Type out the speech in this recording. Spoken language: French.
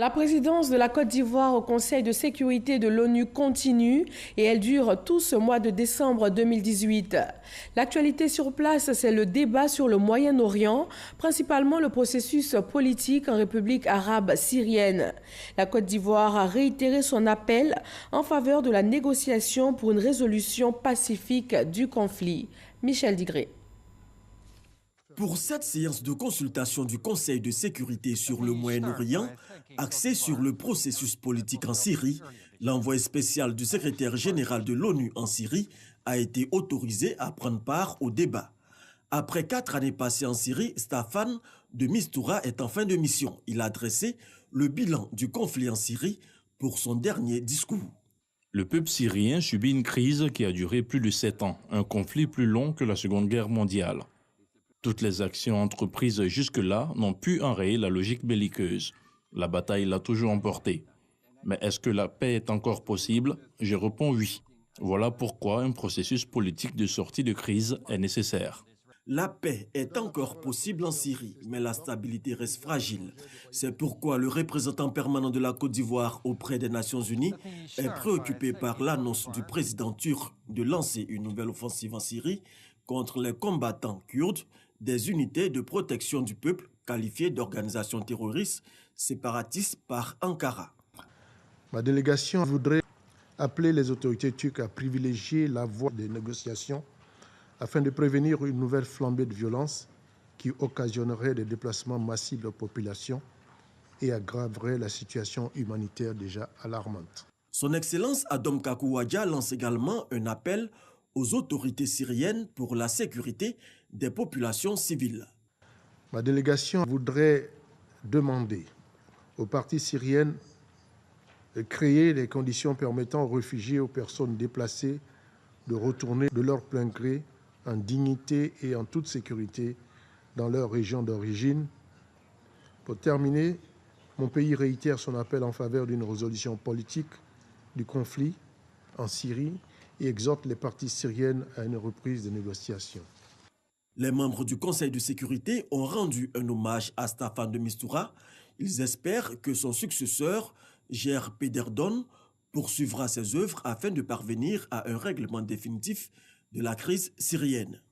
La présidence de la Côte d'Ivoire au Conseil de sécurité de l'ONU continue et elle dure tout ce mois de décembre 2018. L'actualité sur place, c'est le débat sur le Moyen-Orient, principalement le processus politique en République arabe syrienne. La Côte d'Ivoire a réitéré son appel en faveur de la négociation pour une résolution pacifique du conflit. Michel Digré. Pour cette séance de consultation du Conseil de sécurité sur le Moyen-Orient, axée sur le processus politique en Syrie, l'envoyé spécial du secrétaire général de l'ONU en Syrie a été autorisé à prendre part au débat. Après 4 années passées en Syrie, Staffan de Mistura est en fin de mission. Il a dressé le bilan du conflit en Syrie pour son dernier discours. Le peuple syrien subit une crise qui a duré plus de 7 ans, un conflit plus long que la Seconde Guerre mondiale. Toutes les actions entreprises jusque-là n'ont pu enrayer la logique belliqueuse. La bataille l'a toujours emportée. Mais est-ce que la paix est encore possible? Je réponds oui. Voilà pourquoi un processus politique de sortie de crise est nécessaire. La paix est encore possible en Syrie, mais la stabilité reste fragile. C'est pourquoi le représentant permanent de la Côte d'Ivoire auprès des Nations Unies est préoccupé par l'annonce du président turc de lancer une nouvelle offensive en Syrie contre les combattants kurdes des unités de protection du peuple qualifiées d'organisations terroristes séparatistes par Ankara. Ma délégation voudrait appeler les autorités turques à privilégier la voie des négociations afin de prévenir une nouvelle flambée de violence qui occasionnerait des déplacements massifs de la population et aggraverait la situation humanitaire déjà alarmante. Son Excellence Adom Kakouadja lance également un appel aux autorités syriennes pour la sécurité des populations civiles. Ma délégation voudrait demander aux parties syriennes de créer les conditions permettant aux réfugiés et aux personnes déplacées de retourner de leur plein gré en dignité et en toute sécurité dans leur région d'origine. Pour terminer, mon pays réitère son appel en faveur d'une résolution politique du conflit en Syrie et exhorte les parties syriennes à une reprise des négociations. Les membres du Conseil de sécurité ont rendu un hommage à Staffan de Mistura. Ils espèrent que son successeur, Geir Pedersen, poursuivra ses œuvres afin de parvenir à un règlement définitif de la crise syrienne.